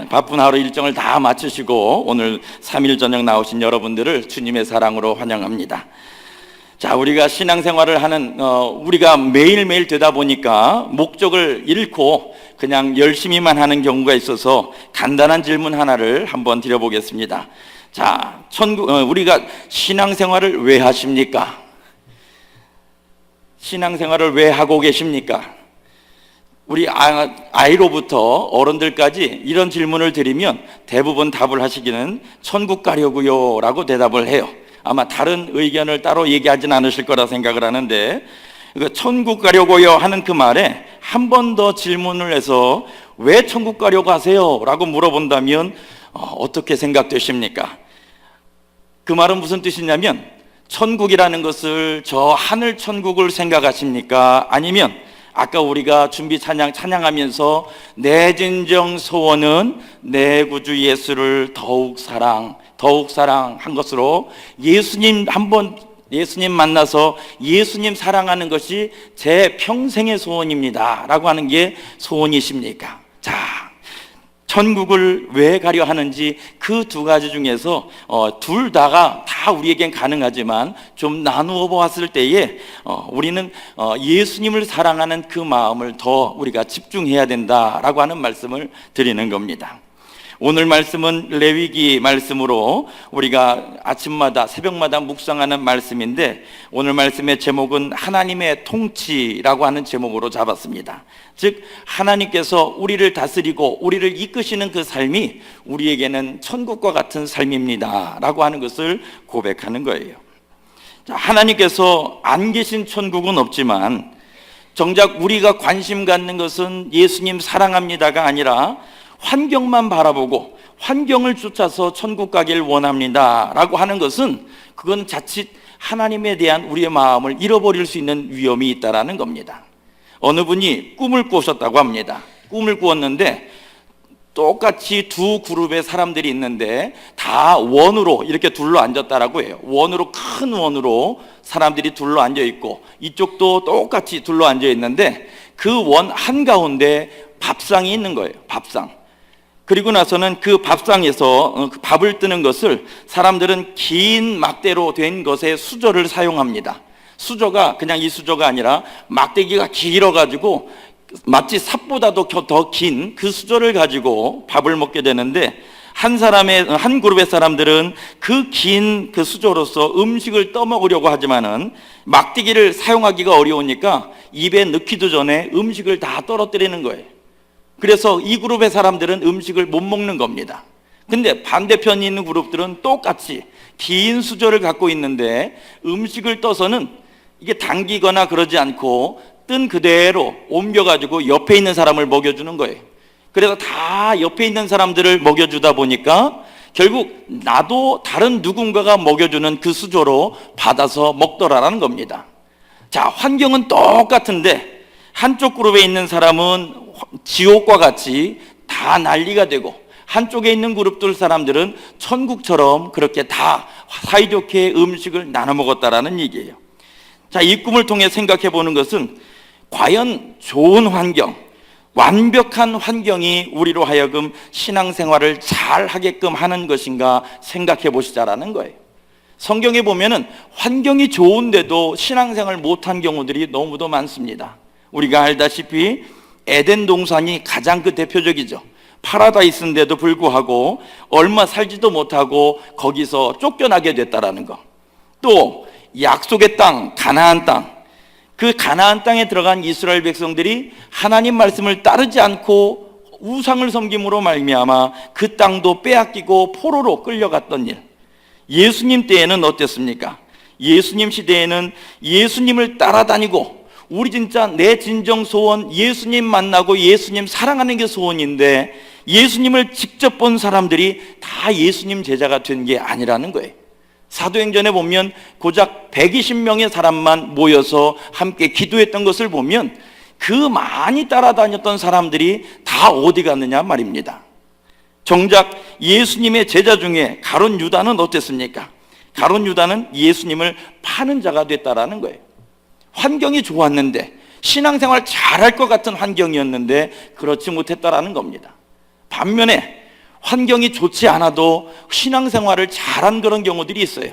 바쁜 하루 일정을 다 마치시고 오늘 3일 저녁 나오신 여러분들을 주님의 사랑으로 환영합니다. 자, 우리가 신앙생활을 하는 우리가 매일매일 되다 보니까 목적을 잃고 그냥 열심히만 하는 경우가 있어서 간단한 질문 하나를 한번 드려보겠습니다. 자, 우리가 신앙생활을 왜 하십니까? 신앙생활을 왜 하고 계십니까? 우리 아이로부터 어른들까지 이런 질문을 드리면 대부분 답을 하시기는 천국 가려고요 라고 대답을 해요. 아마 다른 의견을 따로 얘기하진 않으실 거라 생각을 하는데, 천국 가려고요 하는 그 말에 한 번 더 질문을 해서 왜 천국 가려고 하세요? 라고 물어본다면 어떻게 생각되십니까? 그 말은 무슨 뜻이냐면, 천국이라는 것을 저 하늘 천국을 생각하십니까? 아니면 아까 우리가 준비 찬양하면서 내 진정 소원은 내 구주 예수를 더욱 사랑한 것으로 예수님 만나서 예수님 사랑하는 것이 제 평생의 소원입니다 라고 하는 게 소원이십니까? 자, 천국을 왜 가려 하는지 그 두 가지 중에서 둘 다가 다 우리에겐 가능하지만 좀 나누어 보았을 때에 우리는 예수님을 사랑하는 그 마음을 더 우리가 집중해야 된다라고 하는 말씀을 드리는 겁니다. 오늘 말씀은 레위기 말씀으로 우리가 아침마다 새벽마다 묵상하는 말씀인데, 오늘 말씀의 제목은 하나님의 통치라고 하는 제목으로 잡았습니다. 즉 하나님께서 우리를 다스리고 우리를 이끄시는 그 삶이 우리에게는 천국과 같은 삶입니다 라고 하는 것을 고백하는 거예요. 자, 하나님께서 안 계신 천국은 없지만 정작 우리가 관심 갖는 것은 예수님 사랑합니다가 아니라 환경만 바라보고 환경을 쫓아서 천국 가길 원합니다 라고 하는 것은, 그건 자칫 하나님에 대한 우리의 마음을 잃어버릴 수 있는 위험이 있다라는 겁니다. 어느 분이 꿈을 꾸셨다고 합니다. 꿈을 꾸었는데 똑같이 두 그룹의 사람들이 있는데 다 원으로 이렇게 둘러 앉았다라고 해요. 큰 원으로 사람들이 둘러 앉아 있고 이쪽도 똑같이 둘러 앉아 있는데 그 원 한가운데 밥상이 있는 거예요. 밥상. 그리고 나서는 그 밥상에서 밥을 뜨는 것을 사람들은 긴 막대로 된 것의 수저를 사용합니다. 수저가 그냥 이 수저가 아니라 막대기가 길어가지고 마치 삽보다도 더 긴 그 수저를 가지고 밥을 먹게 되는데, 한 그룹의 사람들은 그 긴 그 수저로서 음식을 떠먹으려고 하지만은 막대기를 사용하기가 어려우니까 입에 넣기도 전에 음식을 다 떨어뜨리는 거예요. 그래서 이 그룹의 사람들은 음식을 못 먹는 겁니다. 근데 반대편에 있는 그룹들은 똑같이 긴 수저를 갖고 있는데 음식을 떠서는 이게 당기거나 그러지 않고 뜬 그대로 옮겨가지고 옆에 있는 사람을 먹여주는 거예요. 그래서 다 옆에 있는 사람들을 먹여주다 보니까 결국 나도 다른 누군가가 먹여주는 그 수저로 받아서 먹더라라는 겁니다. 자, 환경은 똑같은데 한쪽 그룹에 있는 사람은 지옥과 같이 다 난리가 되고, 한쪽에 있는 그룹들 사람들은 천국처럼 그렇게 다 사이좋게 음식을 나눠 먹었다라는 얘기예요. 자, 이 꿈을 통해 생각해 보는 것은 과연 좋은 환경, 완벽한 환경이 우리로 하여금 신앙생활을 잘 하게끔 하는 것인가 생각해 보시자라는 거예요. 성경에 보면은 환경이 좋은데도 신앙생활 못한 경우들이 너무도 많습니다. 우리가 알다시피 에덴 동산이 가장 그 대표적이죠. 파라다이스인데도 불구하고 얼마 살지도 못하고 거기서 쫓겨나게 됐다라는 거. 또 약속의 땅, 가나안 땅, 그 가나안 땅에 들어간 이스라엘 백성들이 하나님 말씀을 따르지 않고 우상을 섬김으로 말미암아 그 땅도 빼앗기고 포로로 끌려갔던 일. 예수님 때에는 어땠습니까? 예수님 시대에는 예수님을 따라다니고, 우리 진짜 내 진정 소원 예수님 만나고 예수님 사랑하는 게 소원인데 예수님을 직접 본 사람들이 다 예수님 제자가 된 게 아니라는 거예요. 사도행전에 보면 고작 120명의 사람만 모여서 함께 기도했던 것을 보면 그 많이 따라다녔던 사람들이 다 어디 갔느냐 말입니다. 정작 예수님의 제자 중에 가룟 유다는 어땠습니까? 가룟 유다는 예수님을 파는 자가 됐다라는 거예요. 환경이 좋았는데, 신앙생활 잘할 것 같은 환경이었는데 그렇지 못했다라는 겁니다. 반면에 환경이 좋지 않아도 신앙생활을 잘한 그런 경우들이 있어요.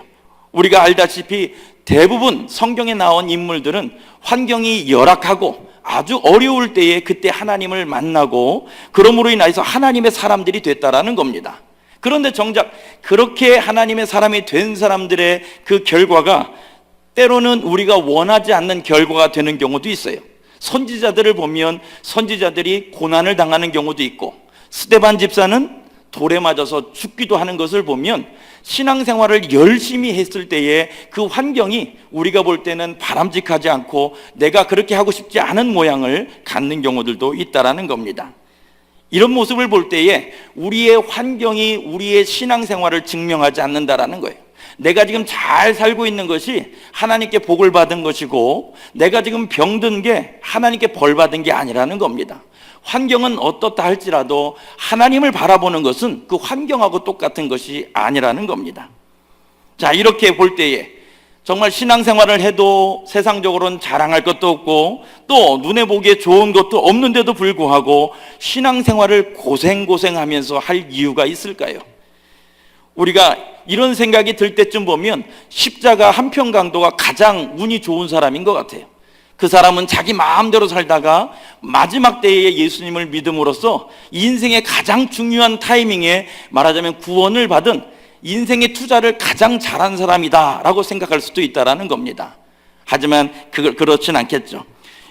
우리가 알다시피 대부분 성경에 나온 인물들은 환경이 열악하고 아주 어려울 때에 그때 하나님을 만나고 그러므로 인해서 하나님의 사람들이 됐다라는 겁니다. 그런데 정작 그렇게 하나님의 사람이 된 사람들의 그 결과가 때로는 우리가 원하지 않는 결과가 되는 경우도 있어요. 선지자들을 보면 선지자들이 고난을 당하는 경우도 있고, 스데반 집사는 돌에 맞아서 죽기도 하는 것을 보면 신앙생활을 열심히 했을 때에 그 환경이 우리가 볼 때는 바람직하지 않고 내가 그렇게 하고 싶지 않은 모양을 갖는 경우들도 있다라는 겁니다. 이런 모습을 볼 때에 우리의 환경이 우리의 신앙생활을 증명하지 않는다라는 거예요. 내가 지금 잘 살고 있는 것이 하나님께 복을 받은 것이고, 내가 지금 병든 게 하나님께 벌 받은 게 아니라는 겁니다. 환경은 어떻다 할지라도 하나님을 바라보는 것은 그 환경하고 똑같은 것이 아니라는 겁니다. 자, 이렇게 볼 때에 정말 신앙생활을 해도 세상적으로는 자랑할 것도 없고 또 눈에 보기에 좋은 것도 없는데도 불구하고 신앙생활을 고생하면서 할 이유가 있을까요? 우리가 이런 생각이 들 때쯤 보면 십자가 한평강도가 가장 운이 좋은 사람인 것 같아요. 그 사람은 자기 마음대로 살다가 마지막 때에 예수님을 믿음으로써 인생의 가장 중요한 타이밍에 말하자면 구원을 받은 인생의 투자를 가장 잘한 사람이다 라고 생각할 수도 있다는 겁니다. 하지만 그렇진 않겠죠.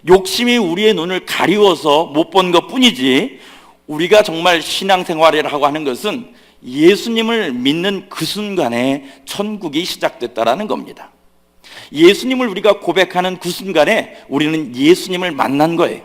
욕심이 우리의 눈을 가리워서 못 본 것 뿐이지, 우리가 정말 신앙생활이라고 하는 것은 예수님을 믿는 그 순간에 천국이 시작됐다라는 겁니다. 예수님을 우리가 고백하는 그 순간에 우리는 예수님을 만난 거예요.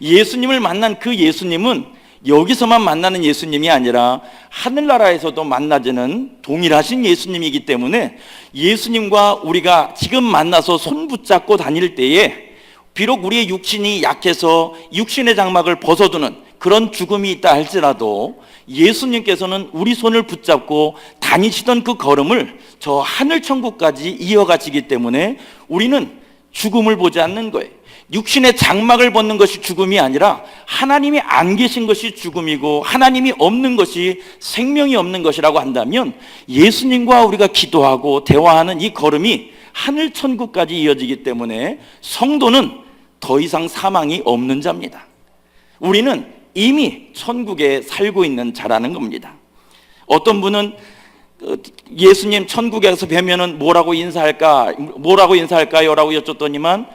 예수님을 만난 그 예수님은 여기서만 만나는 예수님이 아니라 하늘나라에서도 만나지는 동일하신 예수님이기 때문에 예수님과 우리가 지금 만나서 손 붙잡고 다닐 때에 비록 우리의 육신이 약해서 육신의 장막을 벗어두는 그런 죽음이 있다 할지라도 예수님께서는 우리 손을 붙잡고 다니시던 그 걸음을 저 하늘 천국까지 이어가시기 때문에 우리는 죽음을 보지 않는 거예요. 육신의 장막을 벗는 것이 죽음이 아니라 하나님이 안 계신 것이 죽음이고 하나님이 없는 것이 생명이 없는 것이라고 한다면 예수님과 우리가 기도하고 대화하는 이 걸음이 하늘 천국까지 이어지기 때문에 성도는 더 이상 사망이 없는 자입니다. 우리는 이미 천국에 살고 있는 자라는 겁니다. 어떤 분은 예수님 천국에서 뵈면은 뭐라고 인사할까요? 라고 여쭙더니만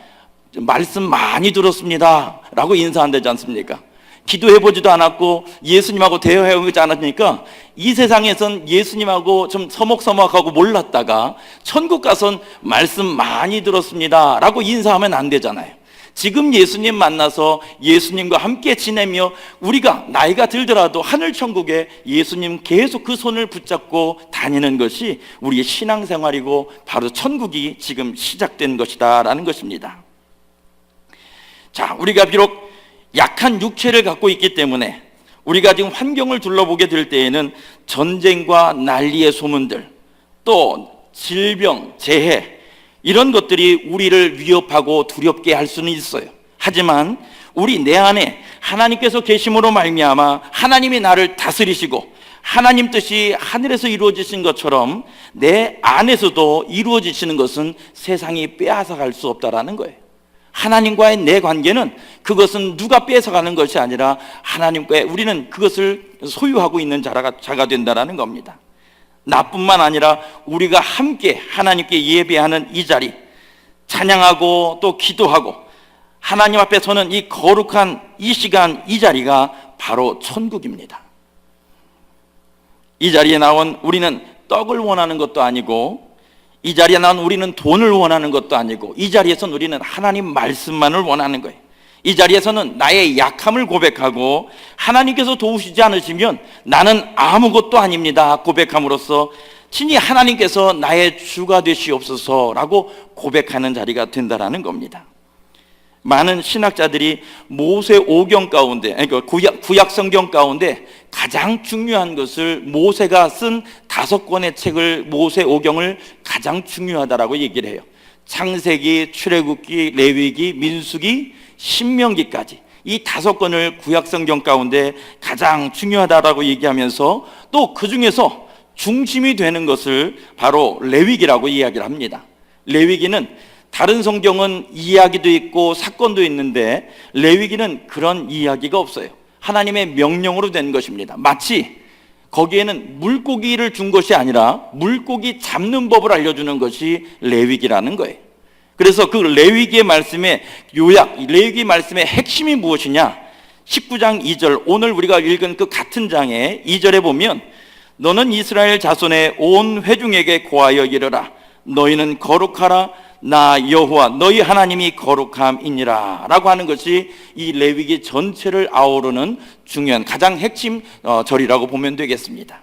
말씀 많이 들었습니다 라고 인사한다지 않습니까? 기도해보지도 않았고 예수님하고 대화해보지 않았으니까 이 세상에선 예수님하고 좀 서먹서먹하고 몰랐다가 천국 가선 말씀 많이 들었습니다 라고 인사하면 안 되잖아요. 지금 예수님 만나서 예수님과 함께 지내며 우리가 나이가 들더라도 하늘 천국에 예수님 계속 그 손을 붙잡고 다니는 것이 우리의 신앙생활이고 바로 천국이 지금 시작된 것이다 라는 것입니다. 자, 우리가 비록 약한 육체를 갖고 있기 때문에 우리가 지금 환경을 둘러보게 될 때에는 전쟁과 난리의 소문들, 또 질병, 재해 이런 것들이 우리를 위협하고 두렵게 할 수는 있어요. 하지만 우리 내 안에 하나님께서 계심으로 말미암아 하나님이 나를 다스리시고 하나님 뜻이 하늘에서 이루어지신 것처럼 내 안에서도 이루어지시는 것은 세상이 빼앗아갈 수 없다라는 거예요. 하나님과의 내 관계는 그것은 누가 뺏어가는 것이 아니라 하나님과의 우리는 그것을 소유하고 있는 자가 된다라는 겁니다. 나뿐만 아니라 우리가 함께 하나님께 예배하는 이 자리, 찬양하고 또 기도하고 하나님 앞에 서는 이 거룩한 이 시간, 이 자리가 바로 천국입니다. 이 자리에 나온 우리는 떡을 원하는 것도 아니고, 이 자리에 나온 우리는 돈을 원하는 것도 아니고, 이 자리에서는 우리는 하나님 말씀만을 원하는 거예요. 이 자리에서는 나의 약함을 고백하고 하나님께서 도우시지 않으시면 나는 아무것도 아닙니다 고백함으로써 친히 하나님께서 나의 주가 되시옵소서라고 고백하는 자리가 된다라는 겁니다. 많은 신학자들이 모세 오경 가운데, 그러니까 구약 성경 가운데 가장 중요한 것을 모세가 쓴 5권의 책을, 모세 오경을 가장 중요하다라고 얘기를 해요. 창세기, 출애굽기, 레위기, 민수기, 신명기까지 이 5권을 구약 성경 가운데 가장 중요하다라고 얘기하면서 또 그 중에서 중심이 되는 것을 바로 레위기라고 이야기를 합니다. 레위기는 다른 성경은 이야기도 있고 사건도 있는데 레위기는 그런 이야기가 없어요. 하나님의 명령으로 된 것입니다. 마치 거기에는 물고기를 준 것이 아니라 물고기 잡는 법을 알려주는 것이 레위기라는 거예요. 그래서 그 레위기의 말씀의 요약, 레위기 말씀의 핵심이 무엇이냐? 19장 2절, 오늘 우리가 읽은 그 같은 장의 2절에 보면 너는 이스라엘 자손의 온 회중에게 고하여 이르라. 너희는 거룩하라. 나 여호와 너희 하나님이 거룩함이니라 라고 하는 것이 이 레위기 전체를 아우르는 중요한 가장 핵심 절이라고 보면 되겠습니다.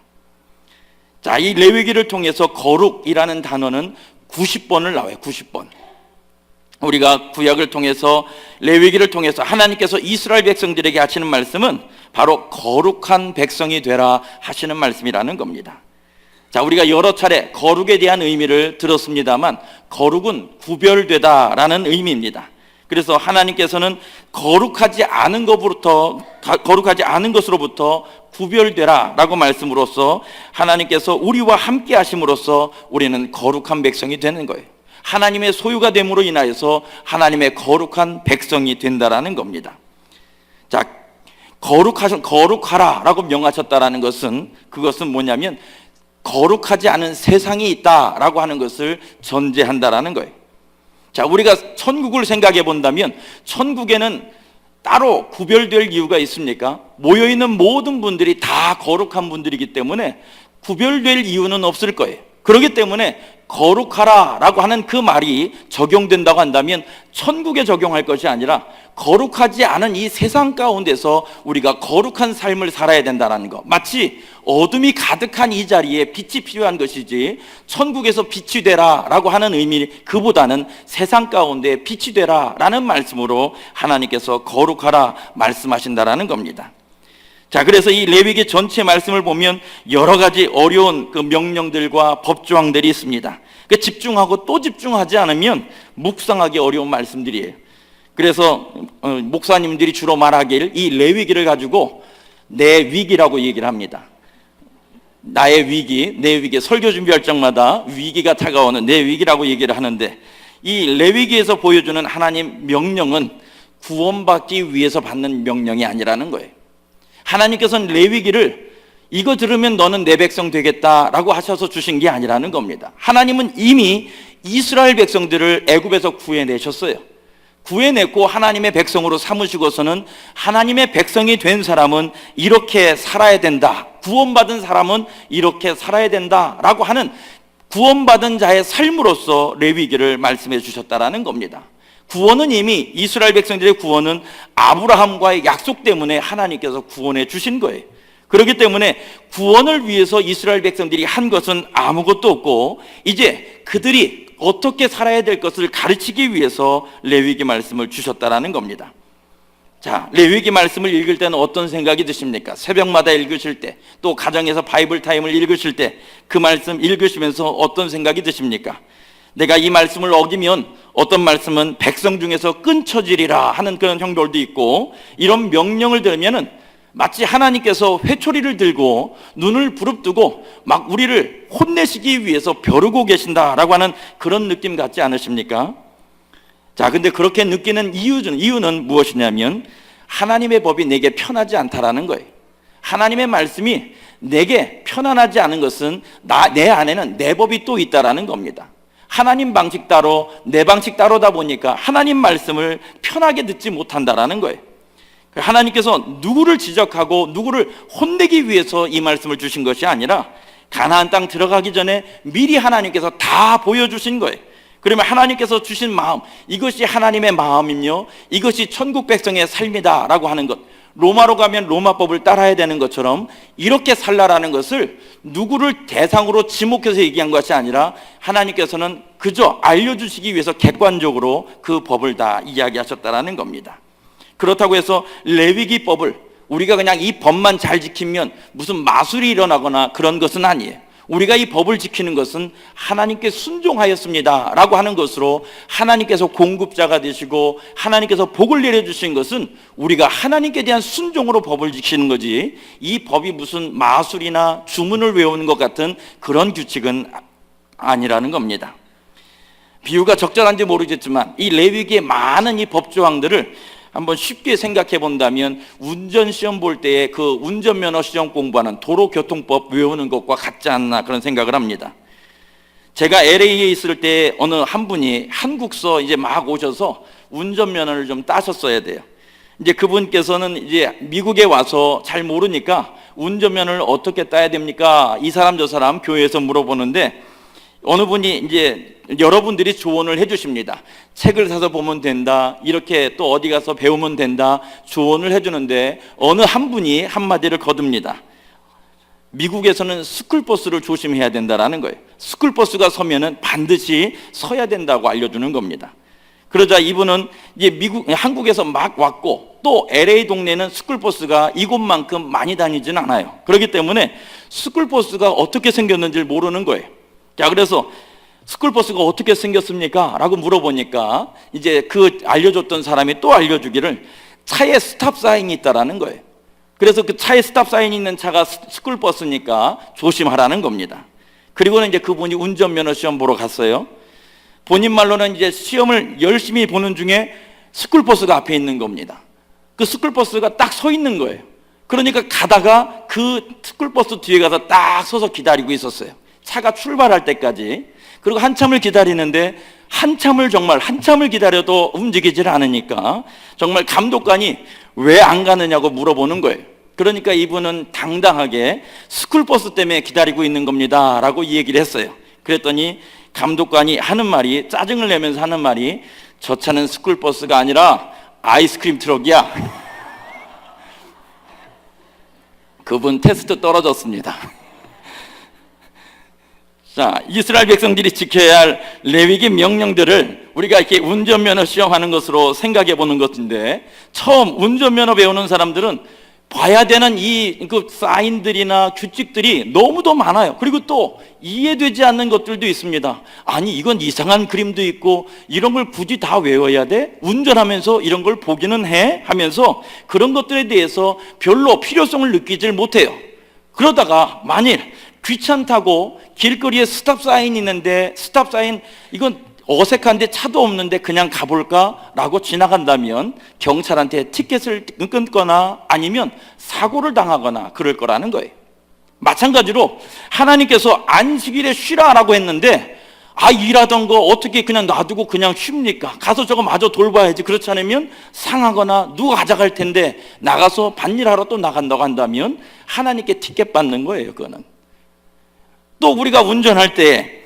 자, 이 레위기를 통해서 거룩이라는 단어는 90번을 나와요. 90번. 우리가 구약을 통해서 레위기를 통해서 하나님께서 이스라엘 백성들에게 하시는 말씀은 바로 거룩한 백성이 되라 하시는 말씀이라는 겁니다. 자, 우리가 여러 차례 거룩에 대한 의미를 들었습니다만 거룩은 구별되다라는 의미입니다. 그래서 하나님께서는 거룩하지 않은 것으로부터 구별되라라고 말씀으로써 하나님께서 우리와 함께 하심으로써 우리는 거룩한 백성이 되는 거예요. 하나님의 소유가 됨으로 인하여서 하나님의 거룩한 백성이 된다라는 겁니다. 자, 거룩하라라고 명하셨다라는 것은 그것은 뭐냐면 거룩하지 않은 세상이 있다라고 하는 것을 전제한다라는 거예요. 자, 우리가 천국을 생각해 본다면 천국에는 따로 구별될 이유가 있습니까? 모여있는 모든 분들이 다 거룩한 분들이기 때문에 구별될 이유는 없을 거예요. 그렇기 때문에 거룩하라라고 하는 그 말이 적용된다고 한다면 천국에 적용할 것이 아니라 거룩하지 않은 이 세상 가운데서 우리가 거룩한 삶을 살아야 된다는 것. 마치 어둠이 가득한 이 자리에 빛이 필요한 것이지 천국에서 빛이 되라라고 하는 의미, 그보다는 세상 가운데 빛이 되라라는 말씀으로 하나님께서 거룩하라 말씀하신다라는 겁니다. 자, 그래서 이 레위기 전체 말씀을 보면 여러 가지 어려운 그 명령들과 법조항들이 있습니다. 그 집중하고 또 집중하지 않으면 묵상하기 어려운 말씀들이에요. 그래서 목사님들이 주로 말하길 이 레위기를 가지고 내 위기라고 얘기를 합니다. 나의 위기, 내 위기, 설교 준비할 적마다 위기가 다가오는 내 위기라고 얘기를 하는데 이 레위기에서 보여주는 하나님 명령은 구원받기 위해서 받는 명령이 아니라는 거예요. 하나님께서는 레위기를 이거 들으면 너는 내 백성 되겠다라고 하셔서 주신 게 아니라는 겁니다. 하나님은 이미 이스라엘 백성들을 애굽에서 구해내셨어요. 구해냈고 하나님의 백성으로 삼으시고서는 하나님의 백성이 된 사람은 이렇게 살아야 된다, 구원받은 사람은 이렇게 살아야 된다라고 하는 구원받은 자의 삶으로서 레위기를 말씀해 주셨다라는 겁니다. 구원은 이미 이스라엘 백성들의 구원은 아브라함과의 약속 때문에 하나님께서 구원해 주신 거예요. 그렇기 때문에 구원을 위해서 이스라엘 백성들이 한 것은 아무것도 없고 이제 그들이 어떻게 살아야 될 것을 가르치기 위해서 레위기 말씀을 주셨다라는 겁니다. 자, 레위기 말씀을 읽을 때는 어떤 생각이 드십니까? 새벽마다 읽으실 때, 또 가정에서 바이블 타임을 읽으실 때 그 말씀 읽으시면서 어떤 생각이 드십니까? 내가 이 말씀을 어기면 어떤 말씀은 백성 중에서 끊쳐지리라 하는 그런 형벌도 있고, 이런 명령을 들으면은 마치 하나님께서 회초리를 들고 눈을 부릅뜨고 막 우리를 혼내시기 위해서 벼르고 계신다라고 하는 그런 느낌 같지 않으십니까? 자, 근데 그렇게 느끼는 이유는 무엇이냐면 하나님의 법이 내게 편하지 않다라는 거예요. 하나님의 말씀이 내게 편안하지 않은 것은 내 안에는 내 법이 또 있다라는 겁니다. 하나님 방식 따로 내 방식 따로다 보니까 하나님 말씀을 편하게 듣지 못한다라는 거예요. 하나님께서 누구를 지적하고 누구를 혼내기 위해서 이 말씀을 주신 것이 아니라 가나안 땅 들어가기 전에 미리 하나님께서 다 보여주신 거예요. 그러면 하나님께서 주신 마음, 이것이 하나님의 마음이며 이것이 천국 백성의 삶이다 라고 하는 것, 로마로 가면 로마법을 따라야 되는 것처럼 이렇게 살라라는 것을 누구를 대상으로 지목해서 얘기한 것이 아니라 하나님께서는 그저 알려주시기 위해서 객관적으로 그 법을 다 이야기하셨다라는 겁니다. 그렇다고 해서 레위기법을 우리가 그냥 이 법만 잘 지키면 무슨 마술이 일어나거나 그런 것은 아니에요. 우리가 이 법을 지키는 것은 하나님께 순종하였습니다 라고 하는 것으로 하나님께서 공급자가 되시고 하나님께서 복을 내려주신 것은 우리가 하나님께 대한 순종으로 법을 지키는 거지, 이 법이 무슨 마술이나 주문을 외우는 것 같은 그런 규칙은 아니라는 겁니다. 비유가 적절한지 모르겠지만 이 레위기의 많은 이 법조항들을 한번 쉽게 생각해 본다면 운전시험 볼 때에 그 운전면허 시험 공부하는 도로교통법 외우는 것과 같지 않나 그런 생각을 합니다. 제가 LA에 있을 때 어느 한 분이 한국서 이제 막 오셔서 운전면허를 좀 따셨어야 돼요. 이제 그분께서는 이제 미국에 와서 잘 모르니까 운전면허를 어떻게 따야 됩니까? 이 사람 저 사람 교회에서 물어보는데 어느 분이 이제 여러분들이 조언을 해주십니다. 책을 사서 보면 된다, 이렇게 또 어디 가서 배우면 된다, 조언을 해주는데 어느 한 분이 한마디를 거둡니다. 미국에서는 스쿨버스를 조심해야 된다라는 거예요. 스쿨버스가 서면은 반드시 서야 된다고 알려주는 겁니다. 그러자 이분은 이제 한국에서 막 왔고 또 LA 동네는 스쿨버스가 이곳만큼 많이 다니지는 않아요. 그렇기 때문에 스쿨버스가 어떻게 생겼는지 모르는 거예요. 자, 그래서 스쿨버스가 어떻게 생겼습니까? 라고 물어보니까 이제 그 알려줬던 사람이 또 알려주기를 차에 스탑 사인이 있다라는 거예요. 그래서 그 차에 스탑 사인이 있는 차가 스쿨버스니까 조심하라는 겁니다. 그리고는 이제 그분이 운전면허 시험 보러 갔어요. 본인 말로는 이제 시험을 열심히 보는 중에 스쿨버스가 앞에 있는 겁니다. 그 스쿨버스가 딱 서 있는 거예요. 그러니까 가다가 그 스쿨버스 뒤에 가서 딱 서서 기다리고 있었어요. 차가 출발할 때까지. 그리고 한참을 기다리는데 정말 한참을 기다려도 움직이질 않으니까 정말 감독관이 왜 안 가느냐고 물어보는 거예요. 그러니까 이분은 당당하게 스쿨버스 때문에 기다리고 있는 겁니다 라고 이 얘기를 했어요. 그랬더니 감독관이 하는 말이, 짜증을 내면서 하는 말이, 저 차는 스쿨버스가 아니라 아이스크림 트럭이야. 그분 테스트 떨어졌습니다. 자, 이스라엘 백성들이 지켜야 할 레위기 명령들을 우리가 이렇게 운전면허 시험하는 것으로 생각해 보는 것인데, 처음 운전면허 배우는 사람들은 봐야 되는 그 사인들이나 규칙들이 너무도 많아요. 그리고 또 이해되지 않는 것들도 있습니다. 아니, 이건 이상한 그림도 있고 이런 걸 굳이 다 외워야 돼? 운전하면서 이런 걸 보기는 해? 하면서 그런 것들에 대해서 별로 필요성을 느끼질 못해요. 그러다가 만일 귀찮다고 길거리에 스탑 사인 있는데, 스탑 사인 이건 어색한데 차도 없는데 그냥 가볼까? 라고 지나간다면 경찰한테 티켓을 끊거나 아니면 사고를 당하거나 그럴 거라는 거예요. 마찬가지로 하나님께서 안식일에 쉬라라고 했는데, 일하던 거 어떻게 그냥 놔두고 그냥 쉽니까? 가서 저거 마저 돌봐야지. 그렇지 않으면 상하거나 누가 가져갈 텐데 나가서 밭일하러 또 나간다고 한다면 하나님께 티켓 받는 거예요. 그거는. 또 우리가 운전할 때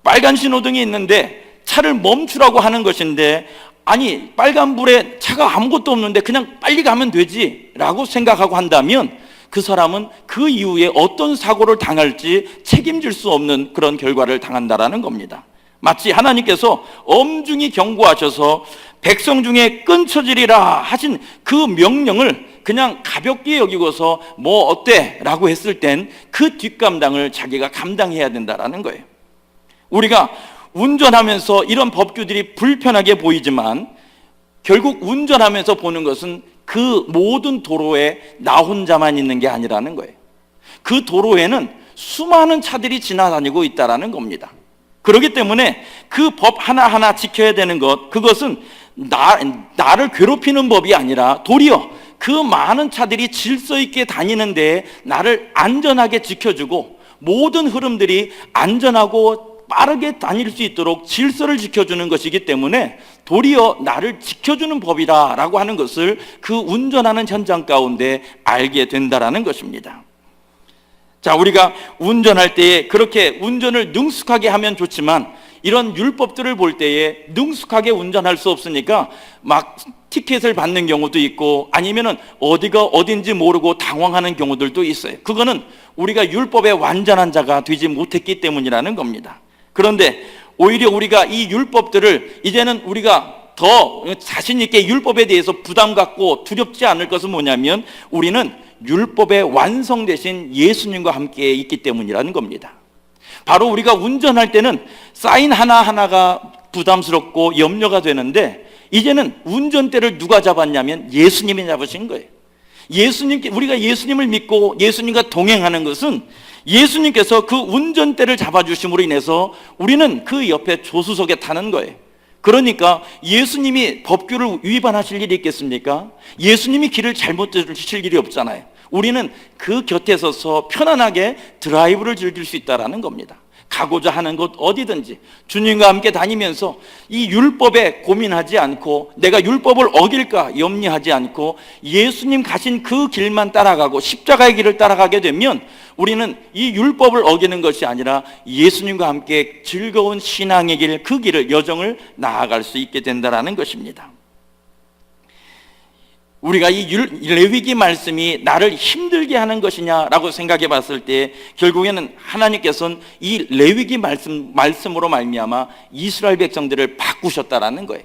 빨간 신호등이 있는데 차를 멈추라고 하는 것인데, 아니 빨간불에 차가 아무것도 없는데 그냥 빨리 가면 되지 라고 생각하고 한다면 그 사람은 그 이후에 어떤 사고를 당할지 책임질 수 없는 그런 결과를 당한다라는 겁니다. 마치 하나님께서 엄중히 경고하셔서 백성 중에 끊쳐지리라 하신 그 명령을 그냥 가볍게 여기고서 뭐 어때? 라고 했을 땐 그 뒷감당을 자기가 감당해야 된다라는 거예요. 우리가 운전하면서 이런 법규들이 불편하게 보이지만 결국 운전하면서 보는 것은 그 모든 도로에 나 혼자만 있는 게 아니라는 거예요. 그 도로에는 수많은 차들이 지나다니고 있다라는 겁니다. 그렇기 때문에 그 법 하나하나 지켜야 되는 것, 그것은 나를 괴롭히는 법이 아니라 도리어 그 많은 차들이 질서 있게 다니는데 나를 안전하게 지켜주고 모든 흐름들이 안전하고 빠르게 다닐 수 있도록 질서를 지켜주는 것이기 때문에 도리어 나를 지켜주는 법이다라고 하는 것을 그 운전하는 현장 가운데 알게 된다라는 것입니다. 자, 우리가 운전할 때 그렇게 운전을 능숙하게 하면 좋지만 이런 율법들을 볼 때에 능숙하게 운전할 수 없으니까 막 티켓을 받는 경우도 있고 아니면은 어디가 어딘지 모르고 당황하는 경우들도 있어요. 그거는 우리가 율법의 완전한 자가 되지 못했기 때문이라는 겁니다. 그런데 오히려 우리가 이 율법들을 이제는 우리가 더 자신 있게 율법에 대해서 부담 갖고 두렵지 않을 것은 뭐냐면 우리는 율법의 완성 되신 예수님과 함께 있기 때문이라는 겁니다. 바로 우리가 운전할 때는 사인 하나하나가 부담스럽고 염려가 되는데 이제는 운전대를 누가 잡았냐면 예수님이 잡으신 거예요. 우리가 예수님을 믿고 예수님과 동행하는 것은 예수님께서 그 운전대를 잡아주심으로 인해서 우리는 그 옆에 조수석에 타는 거예요. 그러니까 예수님이 법규를 위반하실 일이 있겠습니까? 예수님이 길을 잘못 들으실 일이 없잖아요. 우리는 그 곁에 서서 편안하게 드라이브를 즐길 수 있다는 겁니다. 가고자 하는 곳 어디든지 주님과 함께 다니면서 이 율법에 고민하지 않고 내가 율법을 어길까 염려하지 않고 예수님 가신 그 길만 따라가고 십자가의 길을 따라가게 되면 우리는 이 율법을 어기는 것이 아니라 예수님과 함께 즐거운 신앙의 길, 그 길을 여정을 나아갈 수 있게 된다는 것입니다. 우리가 이 레위기 말씀이 나를 힘들게 하는 것이냐라고 생각해 봤을 때 결국에는 하나님께서는 이 레위기 말씀으로 말미암아 이스라엘 백성들을 바꾸셨다라는 거예요.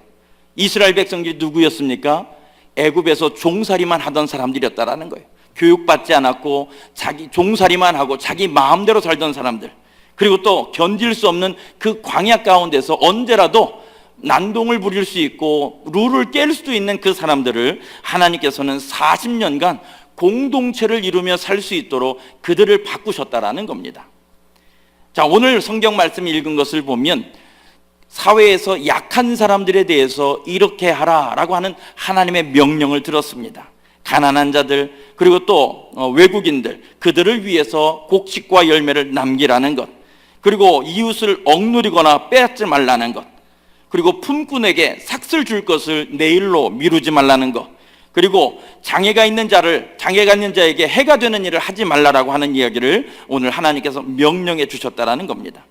이스라엘 백성들이 누구였습니까? 애굽에서 종살이만 하던 사람들이었다라는 거예요. 교육받지 않았고 자기 종살이만 하고 자기 마음대로 살던 사람들, 그리고 또 견딜 수 없는 그 광야 가운데서 언제라도 난동을 부릴 수 있고 룰을 깰 수도 있는 그 사람들을 하나님께서는 40년간 공동체를 이루며 살 수 있도록 그들을 바꾸셨다라는 겁니다. 자, 오늘 성경 말씀 읽은 것을 보면 사회에서 약한 사람들에 대해서 이렇게 하라라고 하는 하나님의 명령을 들었습니다. 가난한 자들, 그리고 또 외국인들, 그들을 위해서 곡식과 열매를 남기라는 것, 그리고 이웃을 억누르거나 빼앗지 말라는 것, 그리고 품꾼에게 삭슬 줄 것을 내일로 미루지 말라는 것, 그리고 장애가 있는 자에게 해가 되는 일을 하지 말라라고 하는 이야기를 오늘 하나님께서 명령해 주셨다라는 겁니다.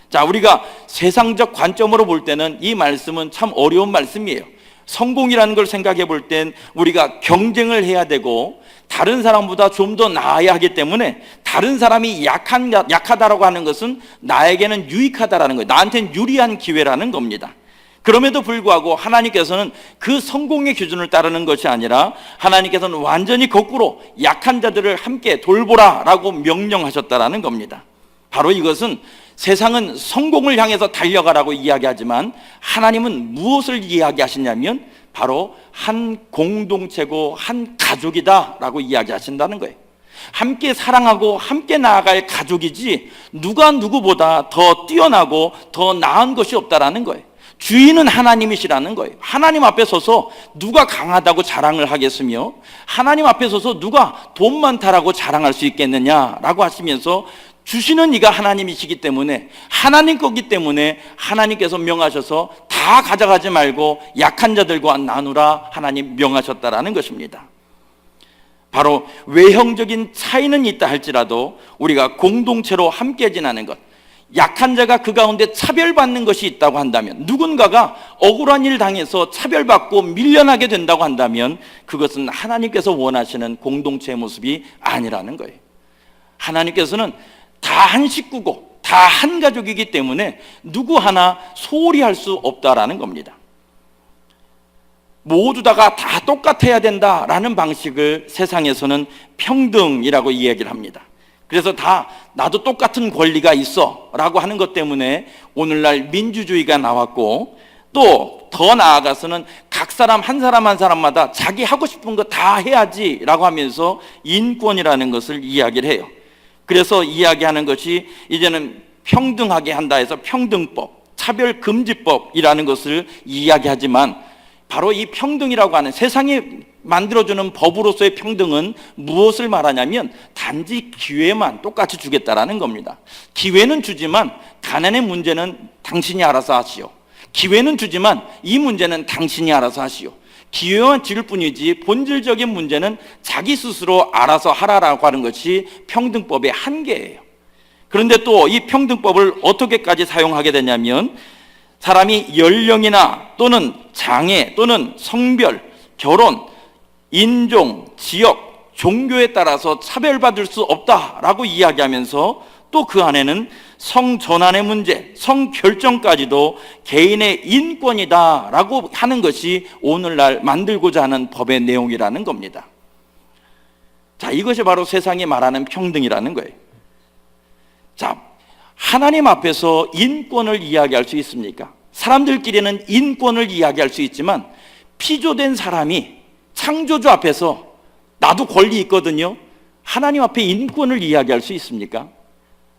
자, 우리가 세상적 관점으로 볼 때는 이 말씀은 참 어려운 말씀이에요. 성공이라는 걸 생각해 볼 땐 우리가 경쟁을 해야 되고 다른 사람보다 좀 더 나아야 하기 때문에 다른 사람이 약하다라고 하는 것은 나에게는 유익하다라는 거예요. 나한테는 유리한 기회라는 겁니다. 그럼에도 불구하고 하나님께서는 그 성공의 기준을 따르는 것이 아니라 하나님께서는 완전히 거꾸로 약한 자들을 함께 돌보라라고 명령하셨다라는 겁니다. 바로 이것은 세상은 성공을 향해서 달려가라고 이야기하지만 하나님은 무엇을 이야기하시냐면 바로 한 공동체고 한 가족이다라고 이야기하신다는 거예요. 함께 사랑하고 함께 나아갈 가족이지 누가 누구보다 더 뛰어나고 더 나은 것이 없다라는 거예요. 주인은 하나님이시라는 거예요. 하나님 앞에 서서 누가 강하다고 자랑을 하겠으며 하나님 앞에 서서 누가 돈 많다라고 자랑할 수 있겠느냐라고 하시면서 주시는 이가 하나님이시기 때문에 하나님 거기 때문에 하나님께서 명하셔서 다 가져가지 말고 약한 자들과 나누라 하나님 명하셨다라는 것입니다. 바로 외형적인 차이는 있다 할지라도 우리가 공동체로 함께 지나는 것, 약한 자가 그 가운데 차별받는 것이 있다고 한다면, 누군가가 억울한 일 당해서 차별받고 밀려나게 된다고 한다면 그것은 하나님께서 원하시는 공동체의 모습이 아니라는 거예요. 하나님께서는 다 한 식구고 다 한 가족이기 때문에 누구 하나 소홀히 할 수 없다라는 겁니다. 모두 다가 다 똑같아야 된다라는 방식을 세상에서는 평등이라고 이야기를 합니다. 그래서 다 나도 똑같은 권리가 있어 라고 하는 것 때문에 오늘날 민주주의가 나왔고, 또 더 나아가서는 각 사람 한 사람마다 자기 하고 싶은 거 다 해야지 라고 하면서 인권이라는 것을 이야기를 해요. 그래서 이야기하는 것이 이제는 평등하게 한다 해서 평등법, 차별금지법이라는 것을 이야기하지만 바로 이 평등이라고 하는 세상이 만들어주는 법으로서의 평등은 무엇을 말하냐면 단지 기회만 똑같이 주겠다라는 겁니다. 기회는 주지만 가난의 문제는 당신이 알아서 하시오. 기회는 주지만 이 문제는 당신이 알아서 하시오. 기회만 줄 뿐이지 본질적인 문제는 자기 스스로 알아서 하라라고 하는 것이 평등법의 한계예요. 그런데 또 이 평등법을 어떻게까지 사용하게 되냐면 사람이 연령이나 또는 장애 또는 성별, 결혼, 인종, 지역, 종교에 따라서 차별받을 수 없다라고 이야기하면서 또 그 안에는 성전환의 문제, 성결정까지도 개인의 인권이다라고 하는 것이 오늘날 만들고자 하는 법의 내용이라는 겁니다. 자, 이것이 바로 세상이 말하는 평등이라는 거예요. 자, 하나님 앞에서 인권을 이야기할 수 있습니까? 사람들끼리는 인권을 이야기할 수 있지만 피조된 사람이 창조주 앞에서 나도 권리 있거든요. 하나님 앞에 인권을 이야기할 수 있습니까?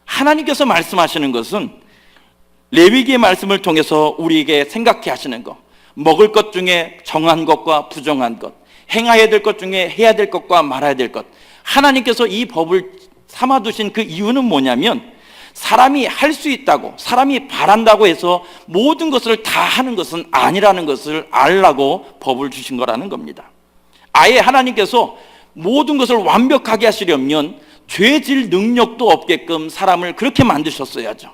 하나님께서 말씀하시는 것은 레위기의 말씀을 통해서 우리에게 생각해 하시는 것, 먹을 것 중에 정한 것과 부정한 것, 행해야 될 것 중에 해야 될 것과 말아야 될 것, 하나님께서 이 법을 삼아두신 그 이유는 뭐냐면 사람이 할 수 있다고, 사람이 바란다고 해서 모든 것을 다 하는 것은 아니라는 것을 알라고 법을 주신 거라는 겁니다. 아예 하나님께서 모든 것을 완벽하게 하시려면 죄질 능력도 없게끔 사람을 그렇게 만드셨어야죠.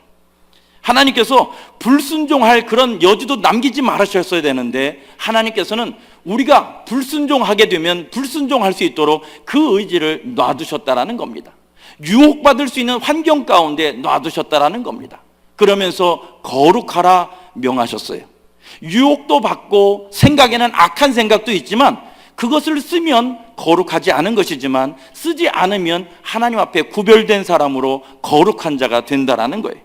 하나님께서 불순종할 그런 여지도 남기지 말으셨어야 되는데 하나님께서는 우리가 불순종하게 되면 불순종할 수 있도록 그 의지를 놔두셨다라는 겁니다. 유혹받을 수 있는 환경 가운데 놔두셨다라는 겁니다. 그러면서 거룩하라 명하셨어요. 유혹도 받고 생각에는 악한 생각도 있지만 그것을 쓰면 거룩하지 않은 것이지만 쓰지 않으면 하나님 앞에 구별된 사람으로 거룩한 자가 된다라는 거예요.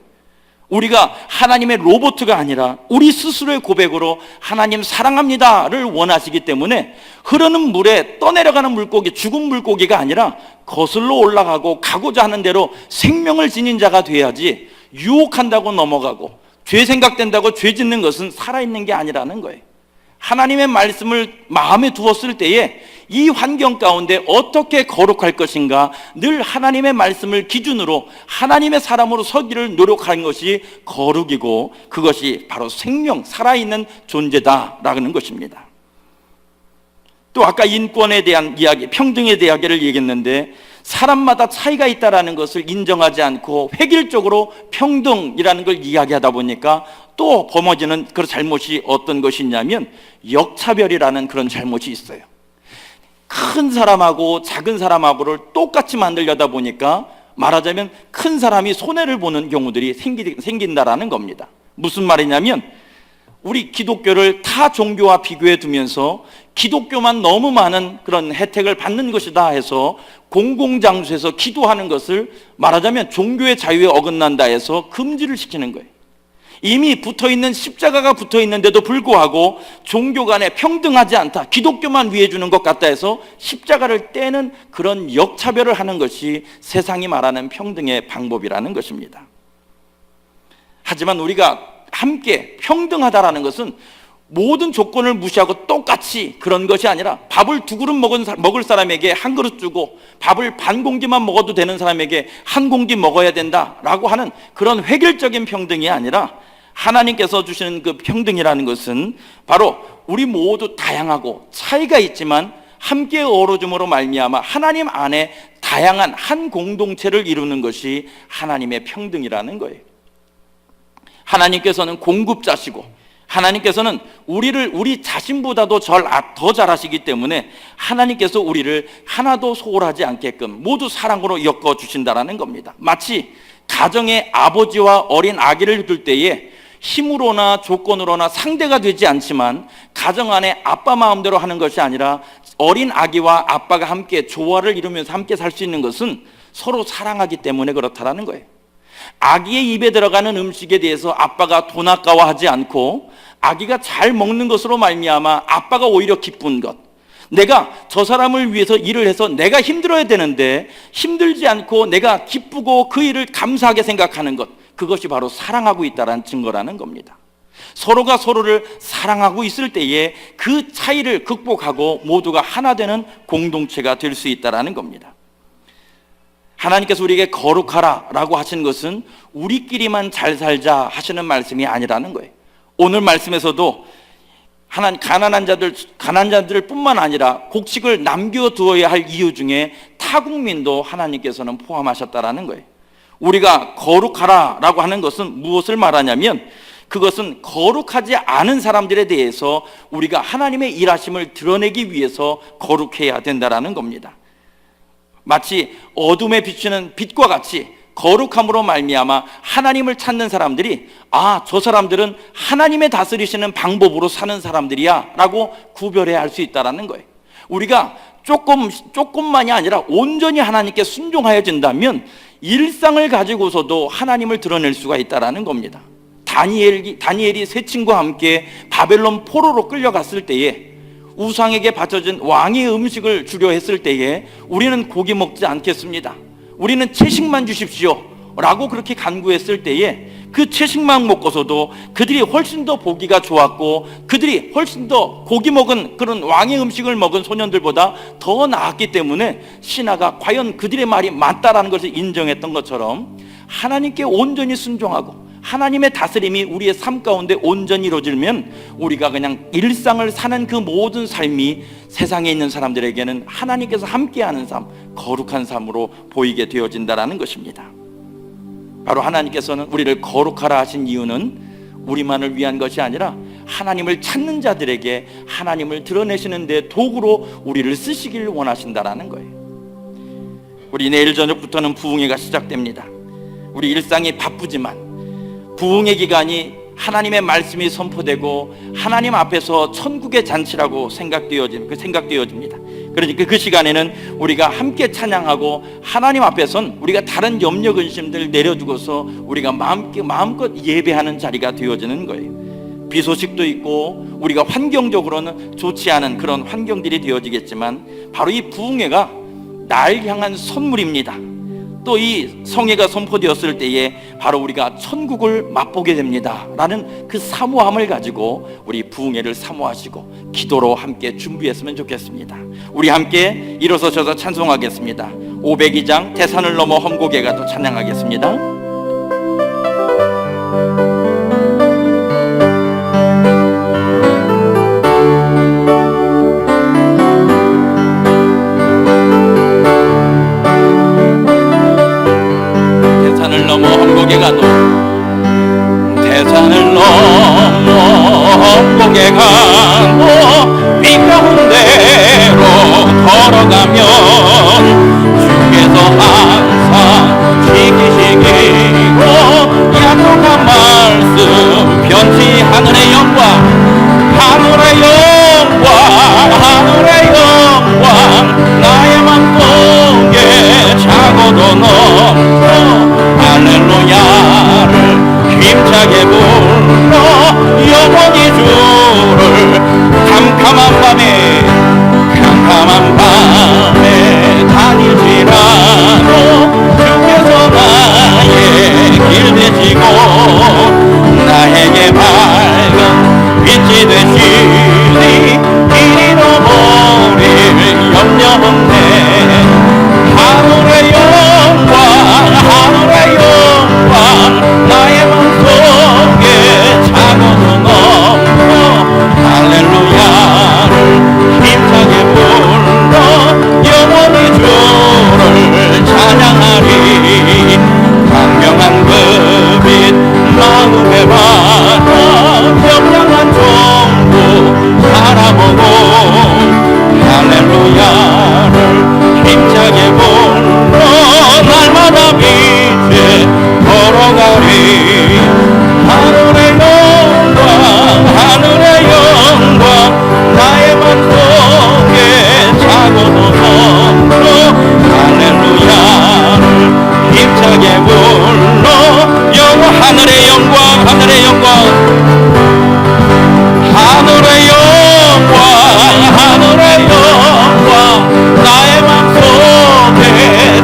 우리가 하나님의 로봇가 아니라 우리 스스로의 고백으로 하나님 사랑합니다를 원하시기 때문에 흐르는 물에 떠내려가는 물고기, 죽은 물고기가 아니라 거슬러 올라가고 가고자 하는 대로 생명을 지닌 자가 돼야지 유혹한다고 넘어가고 죄 생각된다고 죄 짓는 것은 살아있는 게 아니라는 거예요. 하나님의 말씀을 마음에 두었을 때에 이 환경 가운데 어떻게 거룩할 것인가 늘 하나님의 말씀을 기준으로 하나님의 사람으로 서기를 노력하는 것이 거룩이고 그것이 바로 생명, 살아있는 존재다라는 것입니다. 또 아까 인권에 대한 이야기, 평등에 대한 이야기를 얘기했는데 사람마다 차이가 있다는 것을 인정하지 않고 획일적으로 평등이라는 걸 이야기하다 보니까 또 범어지는 그런 잘못이 어떤 것이 있냐면 역차별이라는 그런 잘못이 있어요. 큰 사람하고 작은 사람하고를 똑같이 만들려다 보니까 말하자면 큰 사람이 손해를 보는 경우들이 생긴다라는 겁니다. 무슨 말이냐면 우리 기독교를 타 종교와 비교해 두면서 기독교만 너무 많은 그런 혜택을 받는 것이다 해서 공공장소에서 기도하는 것을 말하자면 종교의 자유에 어긋난다 해서 금지를 시키는 거예요. 이미 붙어있는 십자가가 붙어있는데도 불구하고 종교 간에 평등하지 않다, 기독교만 위해 주는 것 같다 해서 십자가를 떼는 그런 역차별을 하는 것이 세상이 말하는 평등의 방법이라는 것입니다. 하지만 우리가 함께 평등하다라는 것은 모든 조건을 무시하고 똑같이 그런 것이 아니라 밥을 2그릇 먹을 사람에게 1그릇 주고 밥을 반 공기만 먹어도 되는 사람에게 1공기 먹어야 된다라고 하는 그런 획일적인 평등이 아니라 하나님께서 주시는 그 평등이라는 것은 바로 우리 모두 다양하고 차이가 있지만 함께 어우러짐으로 말미암아 하나님 안에 다양한 한 공동체를 이루는 것이 하나님의 평등이라는 거예요. 하나님께서는 공급자시고 하나님께서는 우리 자신보다도 더 잘하시기 때문에 하나님께서 우리를 하나도 소홀하지 않게끔 모두 사랑으로 엮어주신다라는 겁니다. 마치 가정의 아버지와 어린 아기를 둘 때에 힘으로나 조건으로나 상대가 되지 않지만 가정 안에 아빠 마음대로 하는 것이 아니라 어린 아기와 아빠가 함께 조화를 이루면서 함께 살 수 있는 것은 서로 사랑하기 때문에 그렇다라는 거예요. 아기의 입에 들어가는 음식에 대해서 아빠가 돈 아까워하지 않고 아기가 잘 먹는 것으로 말미암아 아빠가 오히려 기쁜 것, 내가 저 사람을 위해서 일을 해서 내가 힘들어야 되는데 힘들지 않고 내가 기쁘고 그 일을 감사하게 생각하는 것, 그것이 바로 사랑하고 있다는 증거라는 겁니다. 서로가 서로를 사랑하고 있을 때에 그 차이를 극복하고 모두가 하나 되는 공동체가 될 수 있다는 겁니다. 하나님께서 우리에게 거룩하라라고 하시는 것은 우리끼리만 잘 살자 하시는 말씀이 아니라는 거예요. 오늘 말씀에서도 가난한 자들 뿐만 아니라 곡식을 남겨두어야 할 이유 중에 타국민도 하나님께서는 포함하셨다라는 거예요. 우리가 거룩하라라고 하는 것은 무엇을 말하냐면, 그것은 거룩하지 않은 사람들에 대해서 우리가 하나님의 일하심을 드러내기 위해서 거룩해야 된다라는 겁니다. 마치 어둠에 비추는 빛과 같이 거룩함으로 말미암아 하나님을 찾는 사람들이, 아, 저 사람들은 하나님의 다스리시는 방법으로 사는 사람들이야 라고 구별해야 할 수 있다는 거예요. 우리가 조금만이 아니라 온전히 하나님께 순종하여진다면 일상을 가지고서도 하나님을 드러낼 수가 있다는 겁니다. 다니엘이 세 친구와 함께 바벨론 포로로 끌려갔을 때에 우상에게 바쳐진 왕의 음식을 주려 했을 때에 우리는 고기 먹지 않겠습니다, 우리는 채식만 주십시오 라고 그렇게 간구했을 때에 그 채식만 먹고서도 그들이 훨씬 더 보기가 좋았고, 그들이 훨씬 더 고기 먹은 그런 왕의 음식을 먹은 소년들보다 더 나았기 때문에 신하가 과연 그들의 말이 맞다라는 것을 인정했던 것처럼, 하나님께 온전히 순종하고 하나님의 다스림이 우리의 삶 가운데 온전히 이루어지면 우리가 그냥 일상을 사는 그 모든 삶이 세상에 있는 사람들에게는 하나님께서 함께하는 삶, 거룩한 삶으로 보이게 되어진다는 것입니다. 바로 하나님께서는 우리를 거룩하라 하신 이유는 우리만을 위한 것이 아니라 하나님을 찾는 자들에게 하나님을 드러내시는 데 도구로 우리를 쓰시길 원하신다라는 거예요. 우리 내일 저녁부터는 부흥회가 시작됩니다. 우리 일상이 바쁘지만 부흥의 기간이 하나님의 말씀이 선포되고 하나님 앞에서 천국의 잔치라고 생각되어집니다. 그러니까 그 시간에는 우리가 함께 찬양하고 하나님 앞에선 우리가 다른 염려 근심들 내려두고서 우리가 마음껏 예배하는 자리가 되어지는 거예요. 비 소식도 있고 우리가 환경적으로는 좋지 않은 그런 환경들이 되어지겠지만, 바로 이 부흥회가 날 향한 선물입니다. 또 이 성회가 선포되었을 때에 바로 우리가 천국을 맛보게 됩니다 라는 그 사모함을 가지고 우리 부흥회를 사모하시고 기도로 함께 준비했으면 좋겠습니다. 우리 함께 일어서셔서 찬송하겠습니다. 502장 대산을 넘어 험곡에 가도 찬양하겠습니다. 험곡에 가도, 대산을 넘어 험곡에 가도 비 가운데로 걸어가면 주께서 항상 지키시기로 약속한 말씀 변치 하늘의 영광, 하늘의 영광, 하늘의 영광, 나의 맘속에 차고도 넘쳐 할렐루야를 힘차게 불러 영원히 주를 캄캄한 밤에 다닐지라도 주께서 나의 길 되시고 나에게 밝은 빛이 되시니 길 잃어버릴 염려 없네. 하늘의 영광, 하늘의 영광, 나의 맘속에 차고도 넘쳐 할렐루야를 힘차게 불러 영원히 주를 찬양하리. 광명한 그 빛 마음에 받아 명령한 정부 바라보고 할렐루야를 힘차게 불러 날마다 빛에 걸어가리. 하늘의 영광, 하늘의 영광, 나의 맘속에 차고도 넘쳐 할렐루야를 힘차게 불러 하늘의 영광, 하늘의 영광, 하늘의 영광, 하늘의 영광, 나의 맘속에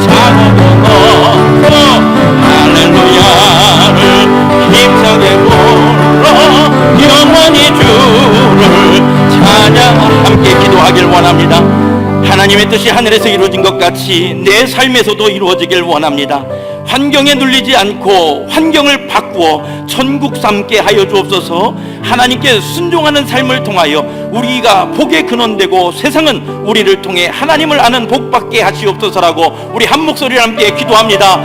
차고도 넘쳐 할렐루야를 힘차게 불러 영원히 주를 찬양. 함께 기도하길 원합니다. 하나님의 뜻이 하늘에서 이루어진 것 같이 내 삶에서도 이루어지길 원합니다. 환경에 눌리지 않고 환경을 바꾸어 천국 삼게 하여 주옵소서. 하나님께 순종하는 삶을 통하여 우리가 복의 근원되고 세상은 우리를 통해 하나님을 아는 복 받게 하시옵소서라고 우리 한 목소리로 함께 기도합니다.